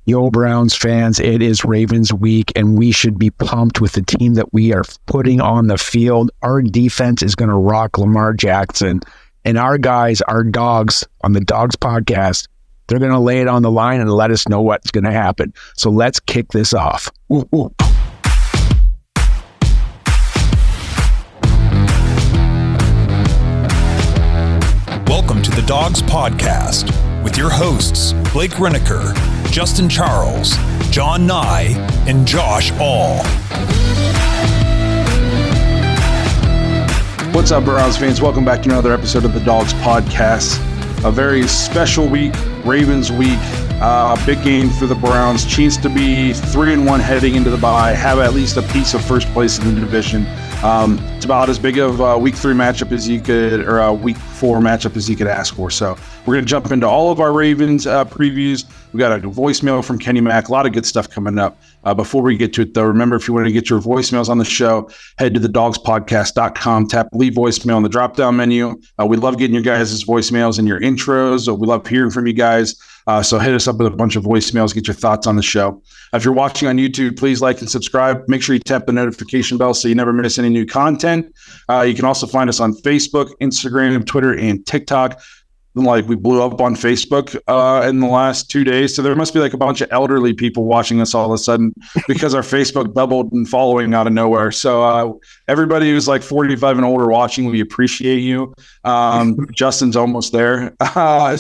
Yo, Browns fans, it is Ravens week, and we should be pumped with the team that we are putting on the field. Our defense is going to rock Lamar Jackson, and our guys, our Dawgs on the Dawgs podcast, they're going to lay it on the line and let us know what's going to happen. So let's kick this off. Ooh, ooh. Welcome to the Dawgs podcast with your hosts, Blake Reneker, Justin Charles, John Nye, and Josh All. What's up, Browns fans? Welcome back to another episode of the Dawgs podcast. A very special week, Ravens week. Big game for the Browns. Chance to be 3-1 heading into the bye, have at least a piece of first place in the division. It's about as big of a week 3 matchup as you could, or a week 4 matchup as you could ask for. So we're going to jump into all of our Ravens previews. We got a voicemail from Kenny Mack. A lot of good stuff coming up. Before we get to it, though, remember, if you want to get your voicemails on the show, head to thedawgspodcast.com, tap leave voicemail in the drop-down menu. We love getting your guys' voicemails and your intros. We love hearing from you guys. So hit us up with a bunch of voicemails, get your thoughts on the show. If you're watching on YouTube, please like and subscribe. Make sure you tap the notification bell so you never miss any new content. You can also find us on Facebook, Instagram, Twitter, and TikTok. Like, we blew up on Facebook in the last 2 days. So there must be like a bunch of elderly people watching us all of a sudden because our Facebook doubled in following out of nowhere. So everybody who's like 45 and older watching, we appreciate you. Justin's almost there. We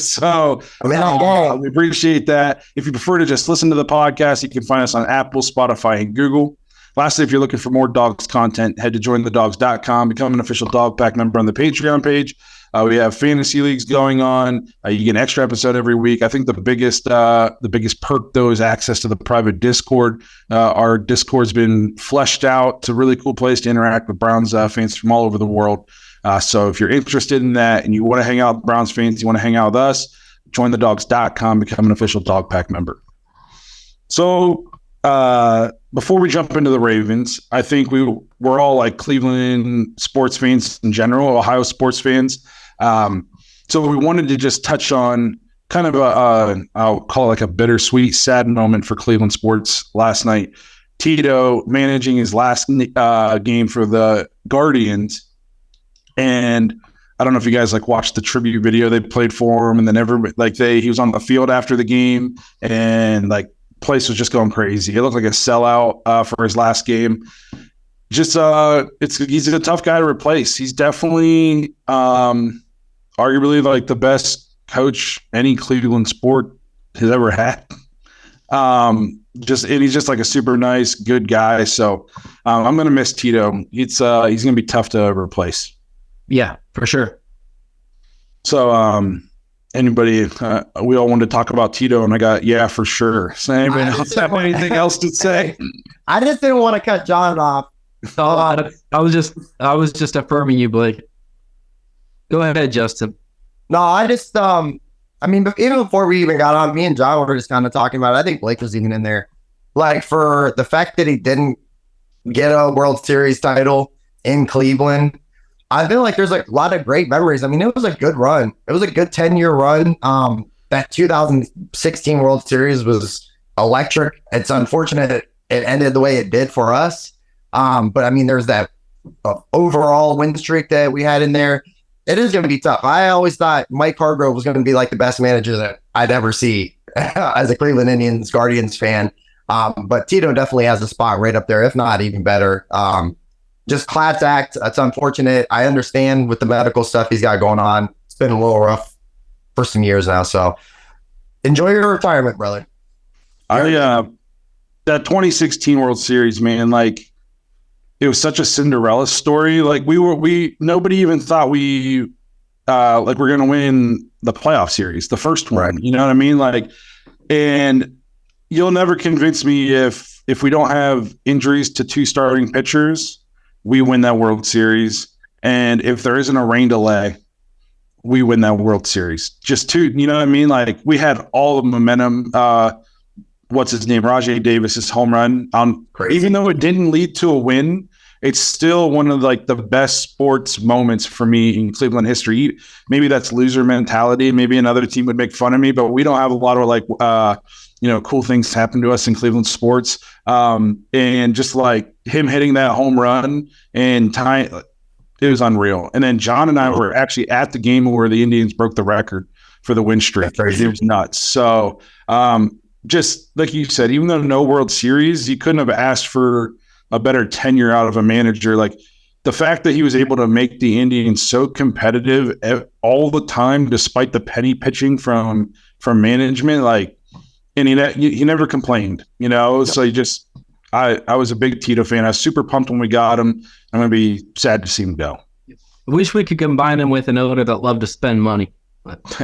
appreciate that. If you prefer to just listen to the podcast, you can find us on Apple, Spotify, and Google. Lastly, if you're looking for more Dawgs content, head to jointhedawgs.com, become an official Dog Pack member on the Patreon page. We have fantasy leagues going on. You get an extra episode every week. I think the biggest perk, though, is access to the private Discord. Our Discord's been fleshed out. It's a really cool place to interact with Browns fans from all over the world. So if you're interested in that and you want to hang out with Browns fans, you want to hang out with us, jointhedawgs.com, become an official Dog Pack member. So before we jump into the Ravens, I think we're all like Cleveland sports fans in general, Ohio sports fans. So we wanted to just touch on kind of I'll call it like a bittersweet, sad moment for Cleveland sports last night. Tito managing his last game for the Guardians. And I don't know if you guys like watched the tribute video they played for him, and then he was on the field after the game, and like place was just going crazy. It looked like a sellout for his last game. Just he's a tough guy to replace. He's definitely arguably like the best coach any Cleveland sport has ever had. And he's just like a super nice, good guy. So I'm gonna miss Tito. He's gonna be tough to replace. Yeah, for sure. So anybody, we all wanted to talk about Tito, and I got, yeah, for sure. So anybody else have anything else to say? I just didn't want to cut John off. So I was just affirming you, Blake. Go ahead, Justin. No, I just, even before we even got on, me and John were just kind of talking about it. I think Blake was even in there. Like, for the fact that he didn't get a World Series title in Cleveland, I feel like there's like a lot of great memories. I mean, it was a good run. It was a good 10-year run. That 2016 World Series was electric. It's unfortunate it ended the way it did for us. But I mean, there's that overall win streak that we had in there. It is going to be tough. I always thought Mike Hargrove was going to be like the best manager that I'd ever see as a Cleveland Indians Guardians fan. But Tito definitely has a spot right up there, if not even better. Just class act. It's unfortunate. I understand with the medical stuff he's got going on. It's been a little rough for some years now. So enjoy your retirement, brother. That 2016 World Series, man, like, it was such a Cinderella story. Like, nobody even thought we're going to win the playoff series, the first one. Right. You know what I mean? Like, and you'll never convince me if we don't have injuries to 2 starting pitchers, we win that World Series. And if there isn't a rain delay, we win that World Series. Just 2, you know what I mean? Like, we had all the momentum. What's his name? Rajai Davis's home run. Even though it didn't lead to a win, it's still one of like the best sports moments for me in Cleveland history. Maybe that's loser mentality. Maybe another team would make fun of me, but we don't have a lot of like cool things happen to us in Cleveland sports. And just like him hitting that home run and tying, it was unreal. And then John and I were actually at the game where the Indians broke the record for the win streak. It was nuts. So just like you said, even though no World Series, you couldn't have asked for a better tenure out of a manager. Like the fact that he was able to make the Indians so competitive all the time, despite the penny pitching from management, like, and he never complained, So I was a big Tito fan. I was super pumped when we got him. I'm going to be sad to see him go. I wish we could combine him with an owner that loved to spend money.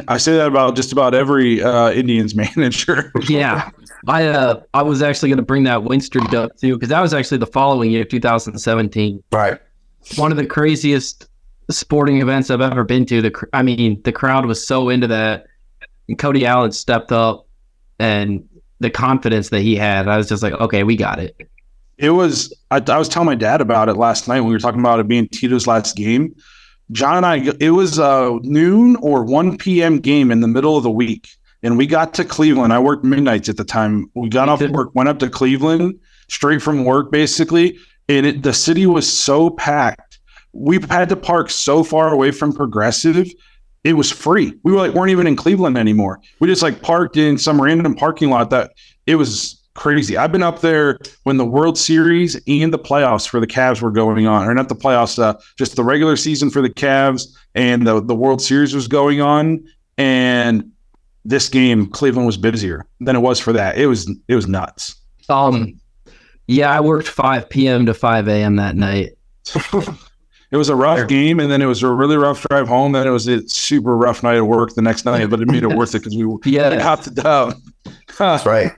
I say that about just about every Indians manager. Yeah. I was actually going to bring that win streak up too, because that was actually the following year, 2017. Right. One of the craziest sporting events I've ever been to. The crowd was so into that. And Cody Allen stepped up, and the confidence that he had, I was just like, okay, we got it. It was, I was telling my dad about it last night when we were talking about it being Tito's last game. John and I, it was a noon or 1 p.m. game in the middle of the week. And we got to Cleveland. I worked midnights at the time. We got off work, went up to Cleveland, straight from work, basically. And the city was so packed. We had to park so far away from Progressive. It was free. We weren't even in Cleveland anymore. We just parked in some random parking lot. That it was crazy. I've been up there when the World Series and the playoffs for the Cavs were going on, or not the playoffs, just the regular season for the Cavs and the World Series was going on. And this game, Cleveland was busier than it was for that. It was nuts. Yeah, I worked 5 p.m. to 5 a.m. that night. It was a rough game, and then it was a really rough drive home. Then it was a super rough night at work the next night, but it made it worth it because we got the dub. That's right.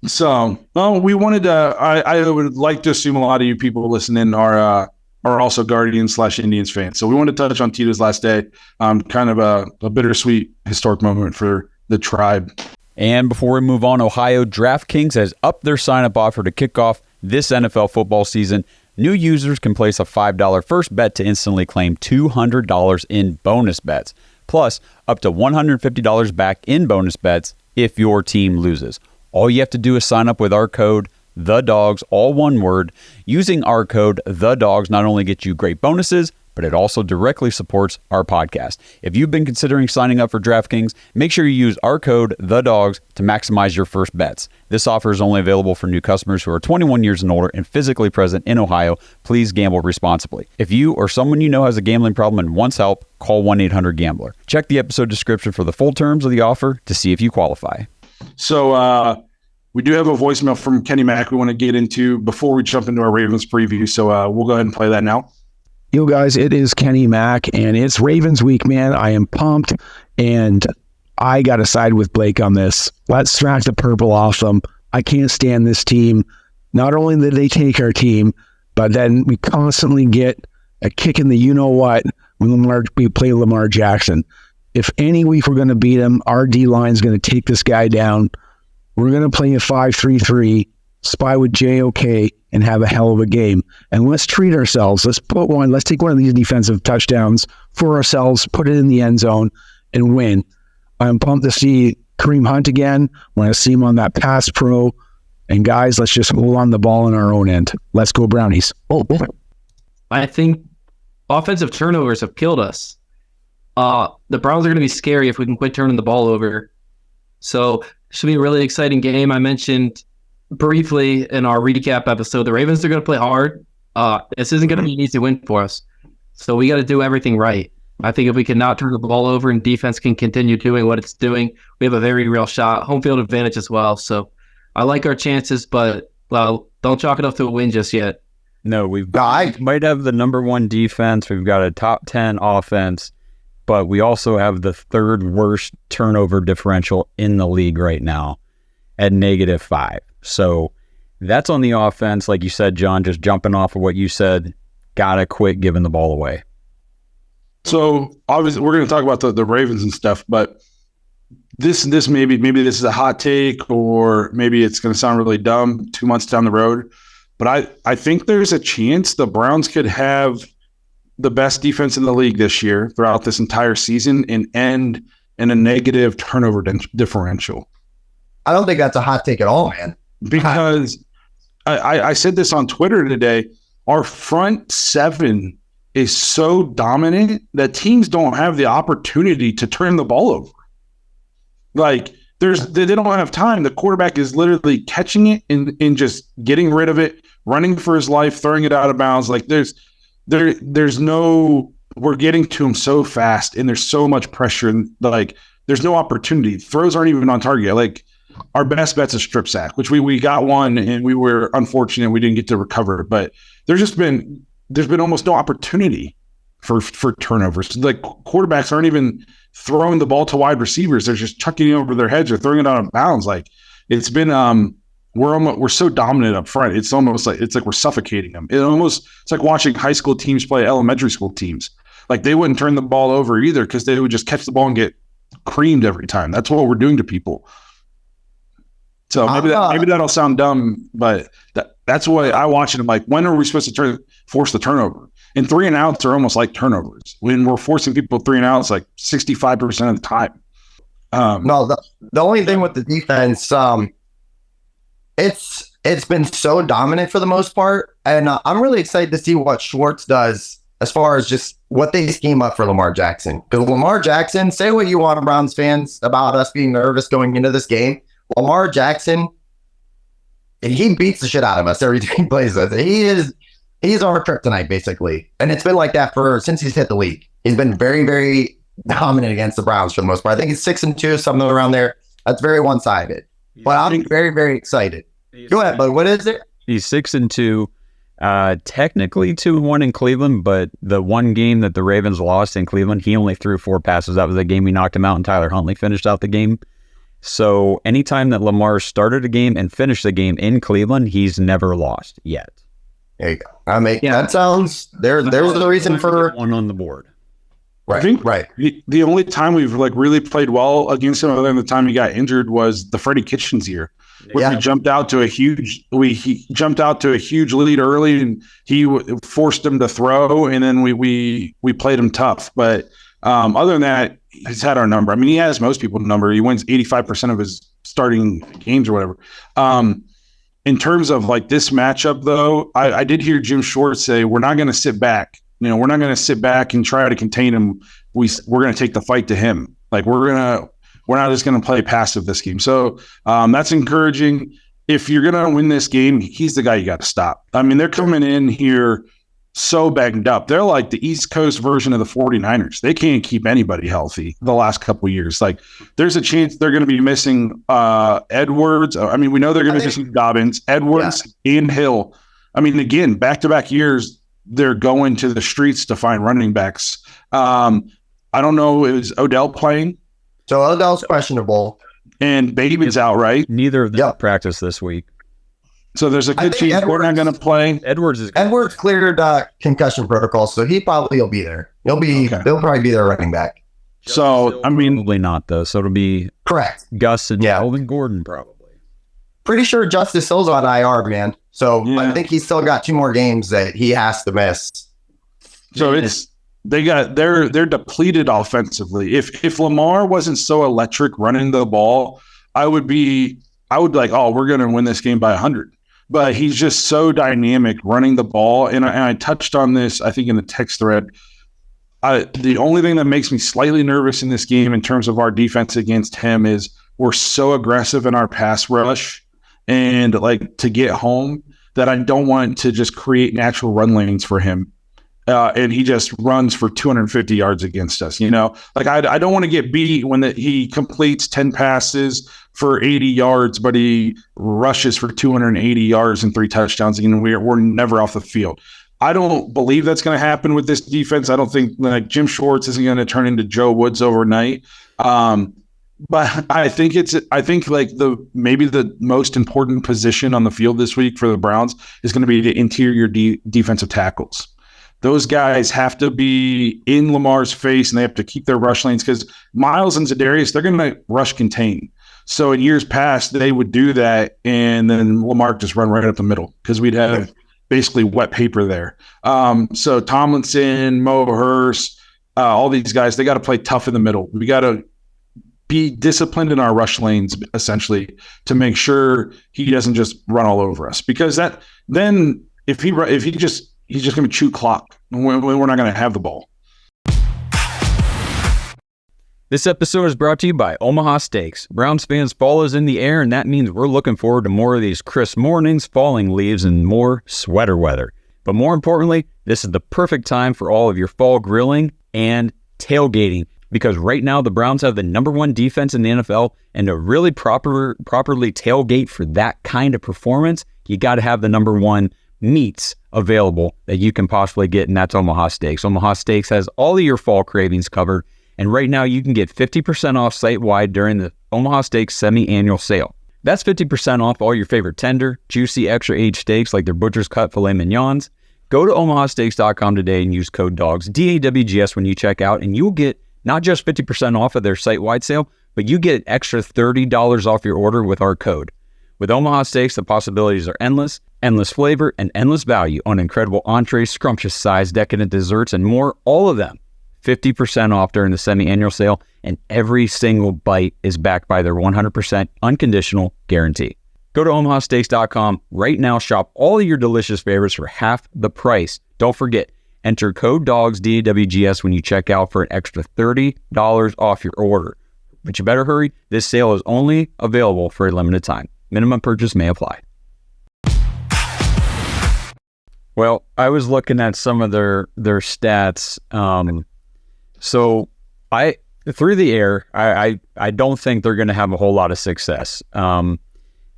So, we wanted to. I would like to assume a lot of you people listening are also Guardians/Indians fans. So we want to touch on Tito's last day. Kind of a bittersweet historic moment for the tribe. And before we move on, Ohio DraftKings has upped their sign-up offer to kick off this NFL football season. New users can place a $5 first bet to instantly claim $200 in bonus bets, plus up to $150 back in bonus bets if your team loses. All you have to do is sign up with our code, THEDAWGS, all one word. Using our code, THEDAWGS, not only gets you great bonuses, but it also directly supports our podcast. If you've been considering signing up for DraftKings, make sure you use our code, THEDAWGS, to maximize your first bets. This offer is only available for new customers who are 21 years and older and physically present in Ohio. Please gamble responsibly. If you or someone you know has a gambling problem and wants help, call 1-800-GAMBLER. Check the episode description for the full terms of the offer to see if you qualify. So we do have a voicemail from Kenny Mack we want to get into before we jump into our Ravens preview. So we'll go ahead and play that now. Yo, guys, it is Kenny Mack, and it's Ravens week, man. I am pumped, and I got to side with Blake on this. Let's smack the purple off them. I can't stand this team. Not only did they take our team, but then we constantly get a kick in the you-know-what when we play Lamar Jackson. If any week we're going to beat him, our D-line is going to take this guy down. We're going to play a 5-3-3, spy with JOK, and have a hell of a game. And let's treat ourselves. Let's take one of these defensive touchdowns for ourselves, put it in the end zone, and win. I'm pumped to see Kareem Hunt again when I see him on that pass pro. And guys, let's just hold on the ball in our own end. Let's go Brownies. I think offensive turnovers have killed us. The Browns are going to be scary if we can quit turning the ball over. So it should be a really exciting game. I mentioned briefly in our recap episode, the Ravens are going to play hard. This isn't going to be an easy win for us. So we got to do everything right. I think if we can not turn the ball over and defense can continue doing what it's doing, we have a very real shot. Home field advantage as well. So I like our chances, but don't chalk it up to a win just yet. No, we might have the number one defense. We've got a top 10 offense, but we also have the third worst turnover differential in the league right now at -5. So that's on the offense. Like you said, John, just jumping off of what you said, gotta quit giving the ball away. So obviously we're going to talk about the Ravens and stuff, but this maybe this is a hot take, or maybe it's going to sound really dumb 2 months down the road. But I think there's a chance the Browns could have the best defense in the league this year throughout this entire season and end in a negative turnover differential. I don't think that's a hot take at all, man. Because I said this on Twitter today. Our front seven is so dominant that teams don't have the opportunity to turn the ball over. Like they don't have time. The quarterback is literally catching it and just getting rid of it, running for his life, throwing it out of bounds. Like there's no, we're getting to him so fast and there's so much pressure and like there's no opportunity. Throws aren't even on target. Like our best bet's a strip sack, which we got one and we were unfortunate we didn't get to recover. But there's been almost no opportunity for turnovers. Like quarterbacks aren't even throwing the ball to wide receivers. They're just chucking it over their heads or throwing it out of bounds. Like it's been we're so dominant up front. It's almost like we're suffocating them. It's like watching high school teams play elementary school teams. Like they wouldn't turn the ball over either because they would just catch the ball and get creamed every time. That's what we're doing to people. So maybe that'll sound dumb, but that's why I watch it. I'm like, when are we supposed to force the turnover? And 3 and outs are almost like turnovers. When we're forcing people 3 and outs, like 65% of the time. No, the only thing with the defense, it's been so dominant for the most part, and I'm really excited to see what Schwartz does as far as just what they scheme up for Lamar Jackson. Because Lamar Jackson, say what you want, Browns fans, about us being nervous going into this game. Lamar Jackson, he beats the shit out of us every time he plays us. He's our kryptonite, basically. And it's been like that since he's hit the league. He's been very, very dominant against the Browns for the most part. I think he's 6-2, something around there. That's very one-sided. But I'm very, very excited. Go ahead, but what is it? He's 6-2. Technically 2-1 in Cleveland, but the one game that the Ravens lost in Cleveland, he only threw 4 passes. That was the game we knocked him out, and Tyler Huntley finished out the game. So anytime that Lamar started a game and finished the game in Cleveland, he's never lost yet. There you go. That sounds there was the reason for one on the board. Right. I think the only time we've like really played well against him, other than the time he got injured, was the Freddie Kitchens year, where he jumped out to a huge lead early, and he forced him to throw, and then we played him tough. But other than that, he's had our number. I mean, he has most people's number. He wins 85% of his starting games or whatever. In terms of like this matchup, though, I did hear Jim Schwartz say we're not going to sit back. We're not going to sit back and try to contain him. We're going to take the fight to him. Like we're not just going to play passive this game. So that's encouraging. If you're going to win this game, he's the guy you got to stop. I mean, they're coming in here so banged up. They're like the East Coast version of the 49ers. They can't keep anybody healthy the last couple of years. Like there's a chance they're going to be missing Edwards. I mean, we know they're going to be missing Dobbins, Edwards, and Hill. I mean, again, back-to-back years, they're going to the streets to find running backs. I don't know. Is Odell playing? So Odell's questionable. And Bateman's out, right? Neither of them practice this week. So there's a good chance we're not going to play. Edwards cleared concussion protocol, so he probably will be there. He'll probably be their running back. So I mean, probably not though. So it'll be correct. Gus and Melvin Gordon probably. Pretty sure Justice Hill's on IR, man. So I think he's still got 2 more games that he has to miss. So they're depleted offensively. If Lamar wasn't so electric running the ball, I would be like, oh, we're going to win this game by 100. But he's just so dynamic running the ball. And I touched on this, I think, in the text thread. The only thing that makes me slightly nervous in this game in terms of our defense against him is we're so aggressive in our pass rush and like to get home that I don't want to just create natural run lanes for him. And he just runs for 250 yards against us. Like I don't want to get beat when he completes 10 passes for 80 yards, but he rushes for 280 yards and 3 touchdowns, and we're never off the field. I don't believe that's going to happen with this defense. I don't think like Jim Schwartz isn't going to turn into Joe Woods overnight. But I think like maybe the most important position on the field this week for the Browns is going to be the interior defensive tackles. Those guys have to be in Lamar's face, and they have to keep their rush lanes because Miles and Za'Darius, they're going to rush contain. So in years past, they would do that, and then Lamar just run right up the middle because we'd have basically wet paper there. So Tomlinson, Mo Hurst, all these guys, they got to play tough in the middle. We got to be disciplined in our rush lanes, essentially, to make sure he doesn't just run all over us. Because then if he's just going to chew clock when we're not going to have the ball. This episode is brought to you by Omaha Steaks. Browns fans, fall is in the air, and that means we're looking forward to more of these crisp mornings, falling leaves, and more sweater weather. But more importantly, this is the perfect time for all of your fall grilling and tailgating, because right now the Browns have the #1 defense in the NFL, and to really properly tailgate for that kind of performance, you got to have the #1 meats available that you can possibly get, and that's Omaha Steaks. Omaha Steaks has all of your fall cravings covered, and right now you can get 50% off site-wide during the Omaha Steaks semi-annual sale. That's 50% off all your favorite tender, juicy, extra-aged steaks like their butcher's cut filet mignons. Go to omahasteaks.com today and use code DAWGS, DAWGS, when you check out, and you'll get not just 50% off of their site-wide sale, but you get an extra $30 off your order with our code. With Omaha Steaks, the possibilities are endless flavor, and endless value on incredible entrees, scrumptious size, decadent desserts, and more, all of them 50% off during the semi-annual sale, and every single bite is backed by their 100% unconditional guarantee. Go to omahasteaks.com right now, shop all of your delicious favorites for half the price. Don't forget, enter code DAWGS, DAWGS, when you check out for an extra $30 off your order. But you better hurry, this sale is only available for a limited time. Minimum purchase may apply. Well, I was looking at some of their stats. So through the air, I don't think they're going to have a whole lot of success.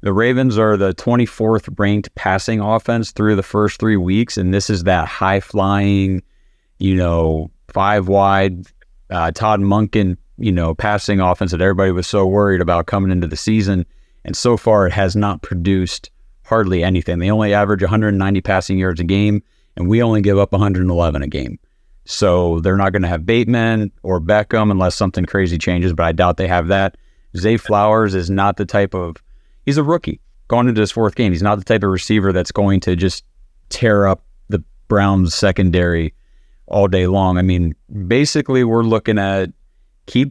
The Ravens are the 24th ranked passing offense through the first 3 weeks, and this is that high flying, 5 wide, Todd Monken, passing offense that everybody was so worried about coming into the season. And so far, it has not produced hardly anything. They only average 190 passing yards a game, and we only give up 111 a game. So they're not going to have Bateman or Beckham unless something crazy changes, but I doubt they have that. Zay Flowers is not the type of, he's a rookie going into his 4th game. He's not the type of receiver that's going to just tear up the Browns secondary all day long. I mean, basically we're looking at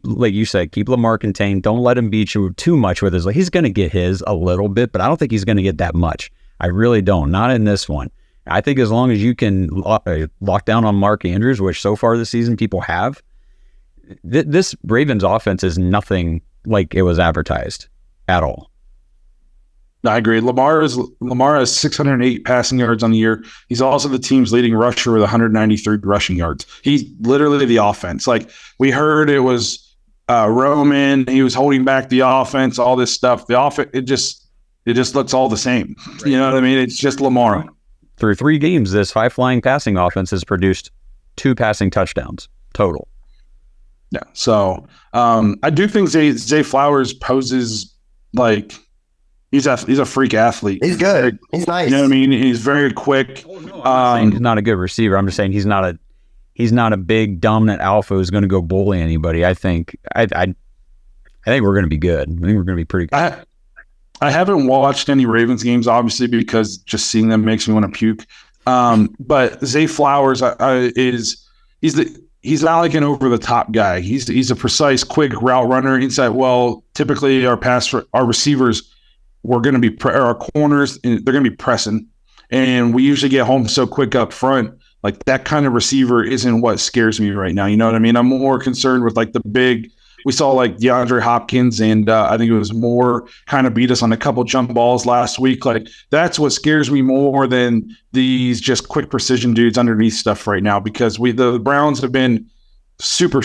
like you said, keep Lamar contained. Don't let him beat you too much with his, he's going to get his a little bit, but I don't think he's going to get that much. I really don't. Not in this one. I think as long as you can lock down on Mark Andrews, which so far this season people have, this Ravens offense is nothing like it was advertised at all. I agree. Lamar has 608 passing yards on the year. He's also the team's leading rusher with 193 rushing yards. He's literally the offense. Like we heard it was Roman, he was holding back the offense, all this stuff. The offense, it just looks all the same. Right. You know what I mean? It's just Lamar. Through 3 games, this high-flying passing offense has produced 2 passing touchdowns total. Yeah. So I do think Zay Flowers poses like he's a freak athlete. He's good. He's nice. You know what I mean? He's very quick. Oh, no, I'm not saying he's not a good receiver. I'm just saying he's not a big dominant alpha who's going to go bully anybody. I think we're going to be good. I think we're going to be pretty good. I haven't watched any Ravens games, obviously, because just seeing them makes me want to puke. But Zay Flowers he's not like an over the top guy. He's a precise, quick route runner inside. Well, typically our receivers, we're going to be our corners, they're going to be pressing, and we usually get home so quick up front. Like that kind of receiver isn't what scares me right now. You know what I mean? I'm more concerned with like the big. We saw like DeAndre Hopkins and I think it was Moore kind of beat us on a couple jump balls last week. Like that's what scares me more than these just quick precision dudes underneath stuff right now, because the Browns have been super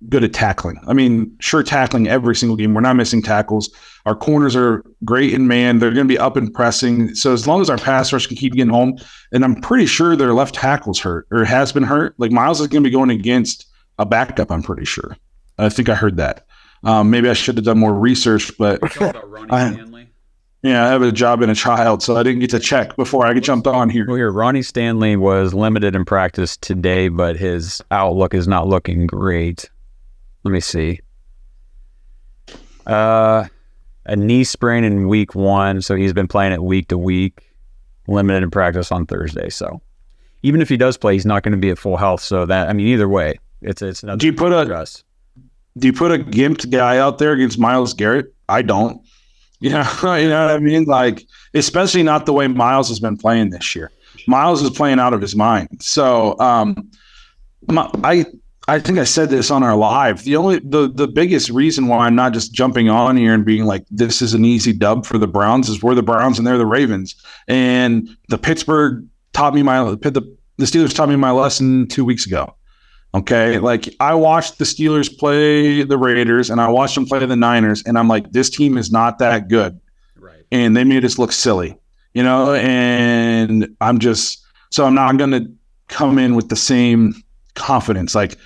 good at tackling. I mean, sure, tackling every single game. We're not missing tackles. Our corners are great in man. They're going to be up and pressing. So as long as our pass rush can keep getting home, and I'm pretty sure their left tackle's hurt or has been hurt. Like Miles is going to be going against a backup, I'm pretty sure. I think I heard that. Maybe I should have done more research, but I have a job and a child, so I didn't get to check before I jumped on here. Well, Ronnie Stanley was limited in practice today, but his outlook is not looking great. Let me see. A knee sprain in week 1, so he's been playing it week to week, limited in practice on Thursday. So even if he does play, he's not going to be at full health. So that, I mean, either way, it's another. Do you put a gimped guy out there against Myles Garrett? I don't. You know what I mean? Like, especially not the way Myles has been playing this year. Myles is playing out of his mind. So I think I said this on our live. The biggest reason why I'm not just jumping on here and being like, this is an easy dub for the Browns is we're the Browns and they're the Ravens. And the Steelers taught me my lesson 2 weeks ago. Okay. Like, I watched the Steelers play the Raiders and I watched them play the Niners, and I'm like, this team is not that good. Right. And they made us look silly, and I'm not going to come in with the same confidence. Like,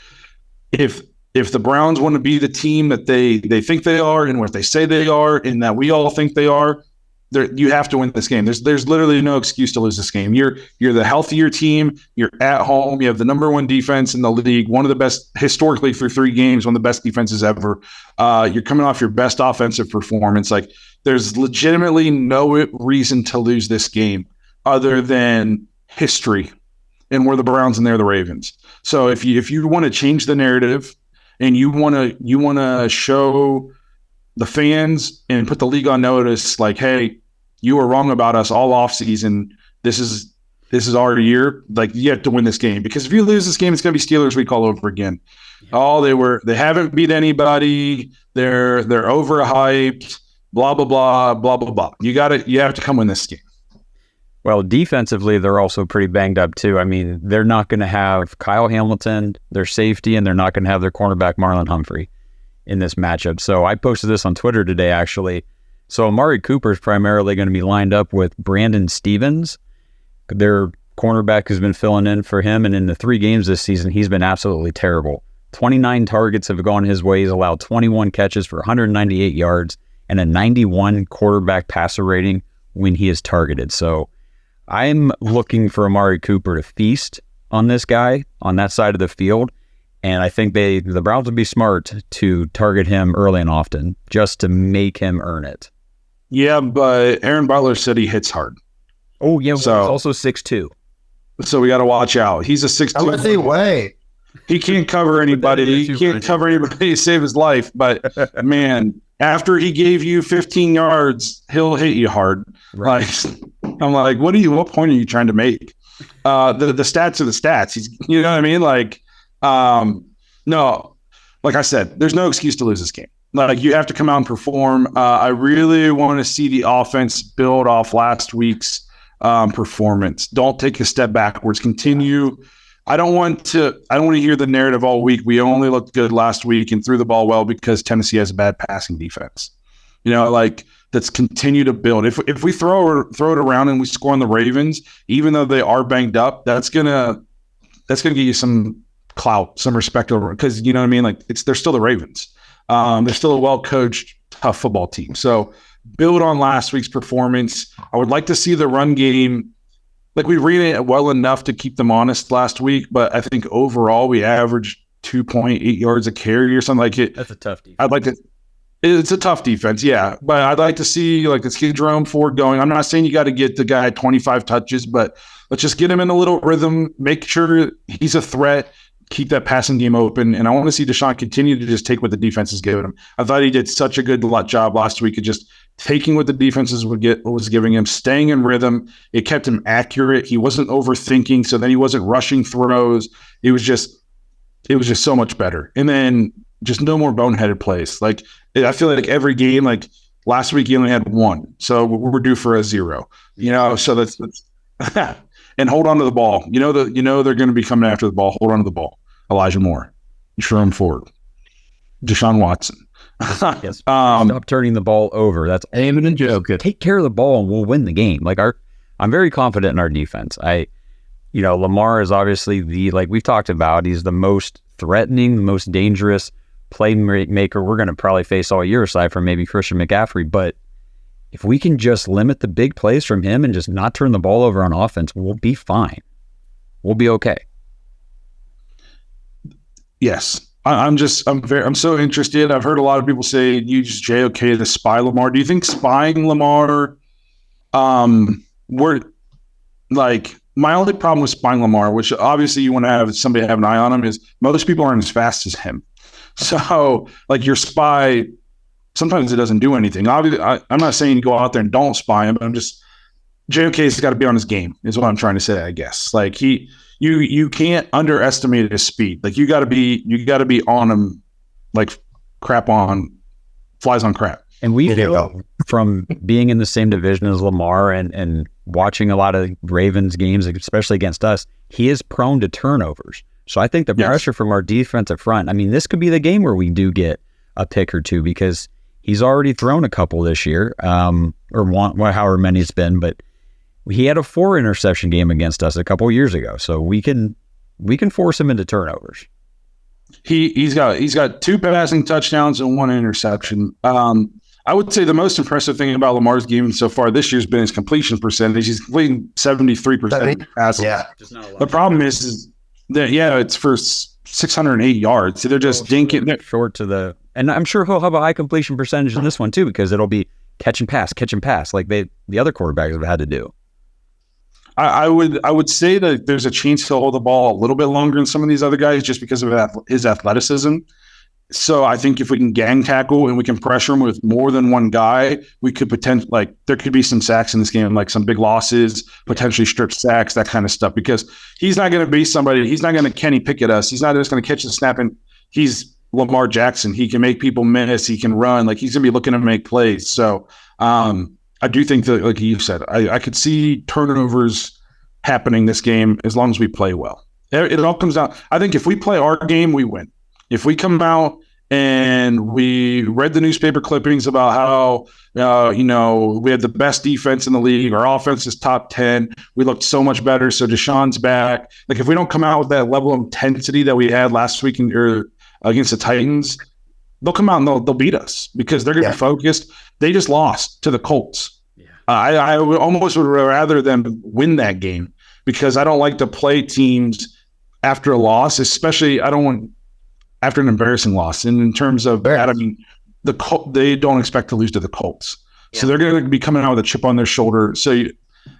if the Browns want to be the team that they think they are and what they say they are and that we all think they are, you have to win this game. There's literally no excuse to lose this game. You're the healthier team. You're at home. You have the number one defense in the league, one of the best historically through 3 games, one of the best defenses ever. You're coming off your best offensive performance. Like, there's legitimately no reason to lose this game other than history. And we're the Browns and they're the Ravens. So if you want to change the narrative and you want to show the fans and put the league on notice, like, hey, you were wrong about us all offseason. This is our year. Like, you have to win this game, because if you lose this game, it's going to be Steelers week all over again. Yeah. They haven't beat anybody. They're overhyped. Blah blah blah blah blah blah. You have to come win this game. Well, defensively, they're also pretty banged up too. I mean, they're not going to have Kyle Hamilton, their safety, and they're not going to have their cornerback Marlon Humphrey in this matchup. So I posted this on Twitter today, actually. So Amari Cooper is primarily going to be lined up with Brandon Stevens. Their cornerback has been filling in for him, and in the 3 games this season, he's been absolutely terrible. 29 targets have gone his way. He's allowed 21 catches for 198 yards and a 91 quarterback passer rating when he is targeted. So I'm looking for Amari Cooper to feast on this guy on that side of the field. And I think the Browns would be smart to target him early and often just to make him earn it. Yeah, but Aaron Butler said he hits hard. Oh, yeah. So, he's also 6'2". So we got to watch out. He's a 6'2". How much he weigh? He can't cover anybody. He can't cover anybody to save his life. But, man, after he gave you 15 yards, he'll hit you hard. Right. Like, I'm like, what point are you trying to make? The stats are the stats. You know what I mean? Like, no, like I said, there's no excuse to lose this game. Like, you have to come out and perform. I really want to see the offense build off last week's performance. Don't take a step backwards. Continue. I don't want to hear the narrative all week. We only looked good last week and threw the ball well because Tennessee has a bad passing defense. Like, let's continue to build. If we throw it around and we score on the Ravens, even though they are banged up, that's gonna give you some clout, some respect over, because you know what I mean. Like, they're still the Ravens. They're still a well-coached, tough football team. So build on last week's performance. I would like to see the run game. Like, we ran it well enough to keep them honest last week, but I think overall we averaged 2.8 yards a carry or something like it. That's a tough defense. It's a tough defense, yeah. But I'd like to see, like, let's get Jerome Ford going. I'm not saying you got to get the guy 25 touches, but let's just get him in a little rhythm, make sure he's a threat, keep that passing game open. And I want to see Deshaun continue to just take what the defense is giving him. I thought he did such a good job last week of just taking what the defenses was giving him, staying in rhythm. It kept him accurate. He wasn't overthinking, so then he wasn't rushing throws. It was just so much better. And then just no more boneheaded plays. Like, I feel like every game, like last week, he only had 1. So we're due for a 0. So that's and hold on to the ball. They're going to be coming after the ball. Hold on to the ball. Elijah Moore, Jerome Ford, Deshaun Watson. Yes. Stop turning the ball over. That's aiming and joking. Take care of the ball and we'll win the game. Like, I'm very confident in our defense. Lamar is obviously like we've talked about, he's the most threatening, the most dangerous playmaker we're going to probably face all year, aside from maybe Christian McCaffrey. But if we can just limit the big plays from him and just not turn the ball over on offense, we'll be fine. We'll be okay. Yes. I'm so interested. I've heard a lot of people say you just JOK to spy Lamar. Do you think spying Lamar, my only problem with spying Lamar, which obviously you want to have somebody have an eye on him, is most people aren't as fast as him. So, like your spy, sometimes it doesn't do anything. Obviously, I'm not saying go out there and don't spy him, but I'm just JOK's got to be on his game, is what I'm trying to say. I guess like you can't underestimate his speed. Like you got to be on him, like flies on crap. And we know from being in the same division as Lamar and watching a lot of Ravens games, especially against us, he is prone to turnovers. So I think the pressure from our defensive front, I mean, this could be the game where we do get a pick or two because he's already thrown a couple this year, or however many it's been, but he had a 4 interception game against us a couple of years ago. So we can force him into turnovers. He's got 2 passing touchdowns and 1 interception. I would say the most impressive thing about Lamar's game so far this year has been his completion percentage. He's completing 73% passes. Yeah. The problem is that, it's for 608 yards. So they're just dinking. Short to the... And I'm sure he'll have a high completion percentage in this one too, because it'll be catch and pass, like the other quarterbacks have had to do. I would say that there's a chance he'll hold the ball a little bit longer than some of these other guys just because of his athleticism. So I think if we can gang tackle and we can pressure him with more than one guy, we could potentially, there could be some sacks in this game, like some big losses, potentially strip sacks, that kind of stuff, because he's not going to be somebody, he's not going to Kenny Pickett us. He's not just going to catch the snap, and he's Lamar Jackson. He can make people miss. He can run. Like, he's going to be looking to make plays. So I do think that, like you said, I could see turnovers happening this game as long as we play well. It all comes down. I think if we play our game, we win. If we come out and we read the newspaper clippings about how, we had the best defense in the league, our offense is top 10, we looked so much better, so Deshaun's back. Like, if we don't come out with that level of intensity that we had last week against the Titans, they'll come out and they'll beat us because they're going to be focused. They just lost to the Colts. Yeah. I almost would rather them win that game because I don't like to play teams after a loss, especially I don't want after an embarrassing loss. And in terms of that, I mean, they don't expect to lose to the Colts. Yeah. So they're going to be coming out with a chip on their shoulder. So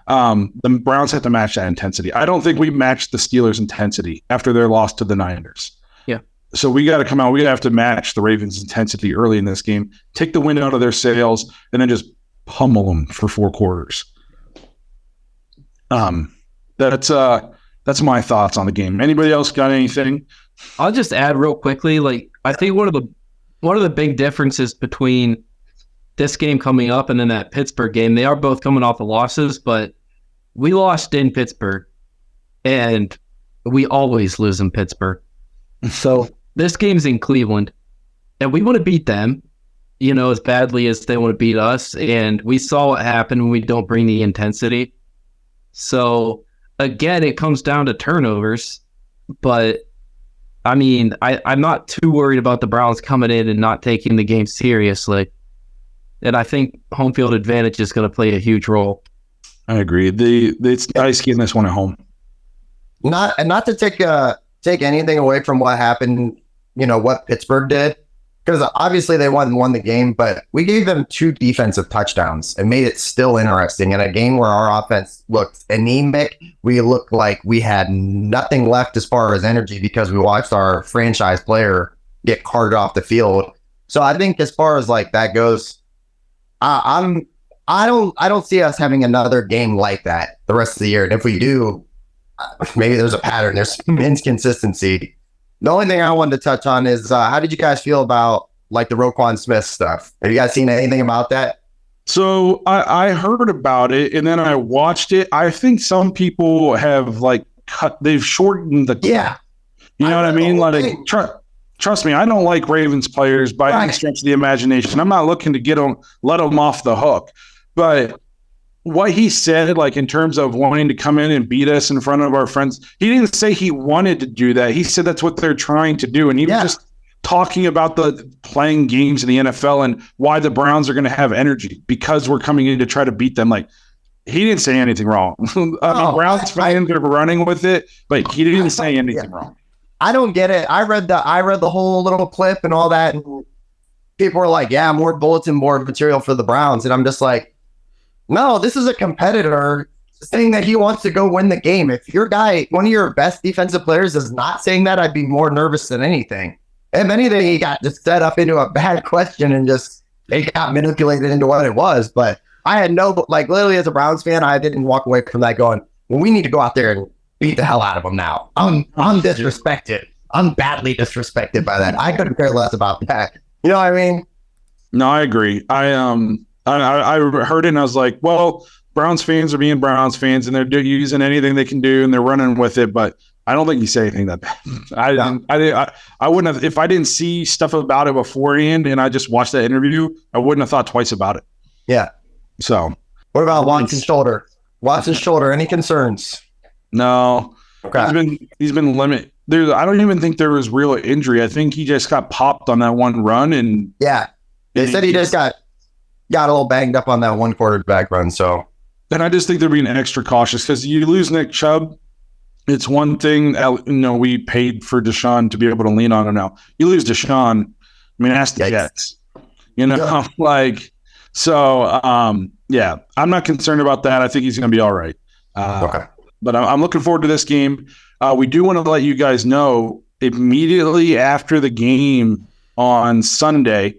the Browns have to match that intensity. I don't think we matched the Steelers' intensity after their loss to the Niners. Yeah. So we got to come out. We have to match the Ravens' intensity early in this game, take the wind out of their sails, and then just pummel them for 4 quarters. That's my thoughts on the game. Anybody else got anything? I'll just add real quickly. Like, I think one of the big differences between this game coming up and then that Pittsburgh game, they are both coming off the losses, but we lost in Pittsburgh, and we always lose in Pittsburgh. So this game's in Cleveland, and we want to beat them, as badly as they want to beat us. And we saw what happened when we don't bring the intensity. So again, it comes down to turnovers, but I mean, I'm not too worried about the Browns coming in and not taking the game seriously. And I think home field advantage is going to play a huge role. I agree. It's nice getting this one at home. Not to take anything away from what happened, what Pittsburgh did, because obviously they won the game, but we gave them 2 defensive touchdowns and made it still interesting in a game where our offense looked anemic. We looked like we had nothing left as far as energy because we watched our franchise player get carted off the field. So I think as far as like that goes, I don't see us having another game like that the rest of the year. And if we do, maybe there's a pattern. There's some inconsistency. The only thing I wanted to touch on is how did you guys feel about like the Roquan Smith stuff? Have you guys seen anything about that? So I heard about it and then I watched it. I think some people have they've shortened the clip. Yeah. You know what I mean? Like, trust me, I don't like Ravens players by any stretch of the imagination. I'm not looking to let them off the hook. But what he said, like in terms of wanting to come in and beat us in front of our friends, he didn't say he wanted to do that. He said that's what they're trying to do. And he was just talking about the playing games in the NFL and why the Browns are going to have energy because we're coming in to try to beat them. Like, he didn't say anything wrong. Browns fans are running with it, but he didn't say anything wrong. I don't get it. I read the whole little clip and all that, and people were like, "Yeah, more bulletin board material for the Browns," and I'm just like, "No, this is a competitor saying that he wants to go win the game. If your guy, one of your best defensive players, is not saying that, I'd be more nervous than anything." If anything, he got just set up into a bad question and just it got manipulated into what it was. But I had literally as a Browns fan, I didn't walk away from that going, well, we need to go out there and beat the hell out of them now. I'm disrespected. I'm badly disrespected by that. I couldn't care less about that. You know what I mean? No, I agree. I heard it and I was like, well, Browns fans are being Browns fans and they're using anything they can do and they're running with it. But I don't think he said anything that bad. I wouldn't have, if I didn't see stuff about it beforehand and I just watched that interview, I wouldn't have thought twice about it. Yeah. So what about Watson's shoulder? Watson's shoulder, any concerns? No. Okay. He's been limited. I don't even think there was real injury. I think he just got popped on that one run and yeah. They said he just got a little banged up on that one quarterback run. So and I just think they're being extra cautious because you lose Nick Chubb. It's one thing, we paid for Deshaun to be able to lean on him now. You lose Deshaun, I mean, ask the Jets. Yeah, I'm not concerned about that. I think he's going to be all right. Okay. But I'm looking forward to this game. We do want to let you guys know immediately after the game on Sunday,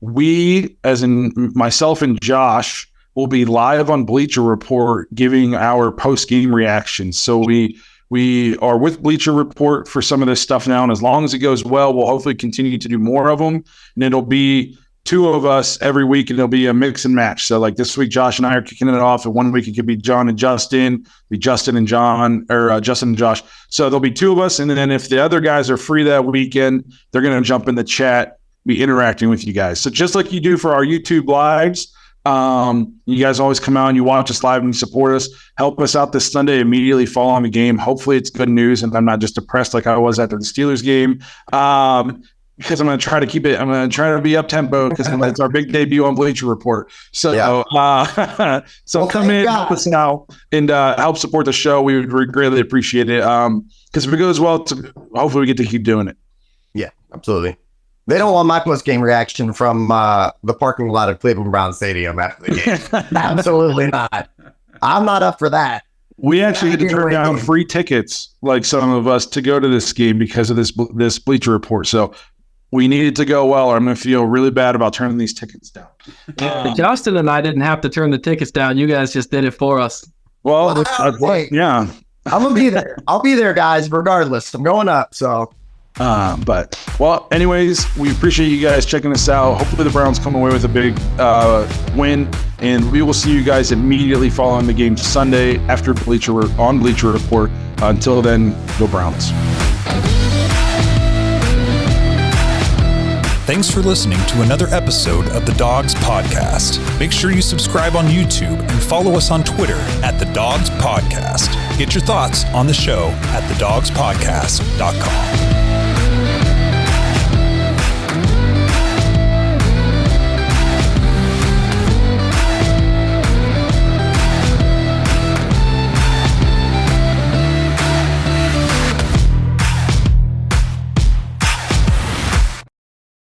we, as in myself and Josh, will be live on Bleacher Report giving our post-game reactions. So we are with Bleacher Report for some of this stuff now, and as long as it goes well, we'll hopefully continue to do more of them. And it'll be 2 of us every week, and it'll be a mix and match. So like this week, Josh and I are kicking it off, and one week it could be John and Justin, be Justin and John, or Justin and Josh. So there'll be 2 of us, and then if the other guys are free that weekend, they're going to jump in the chat, be interacting with you guys. So just like you do for our YouTube lives, you guys always come out and you watch us live and you support us. Help us out this Sunday immediately following the game. Hopefully it's good news and I'm not just depressed like I was after the Steelers game. Because I'm going to try to keep it. I'm going to try to be up tempo because it's our big debut on Bleacher Report. So, so come in, help us out, and help support the show. We would greatly appreciate it. Because if it goes well, hopefully we get to keep doing it. Yeah, absolutely. They don't want my post-game reaction from the parking lot of Cleveland Browns Stadium after the game. Absolutely not. I'm not up for that. We actually had to turn down free tickets, like some of us, to go to this game because of this Bleacher Report. So we needed to go well, or I'm going to feel really bad about turning these tickets down. Justin and I didn't have to turn the tickets down. You guys just did it for us. Well, yeah. I'm going to be there. I'll be there, guys, regardless. I'm going up, so... anyways, we appreciate you guys checking us out. Hopefully the Browns come away with a big win, and we will see you guys immediately following the game Sunday after Bleacher Report. Until then, go Browns. Thanks for listening to another episode of the Dawgs Podcast. Make sure you subscribe on YouTube and follow us on Twitter at the Dawgs Podcast. Get your thoughts on the show at thedawgspodcast.com.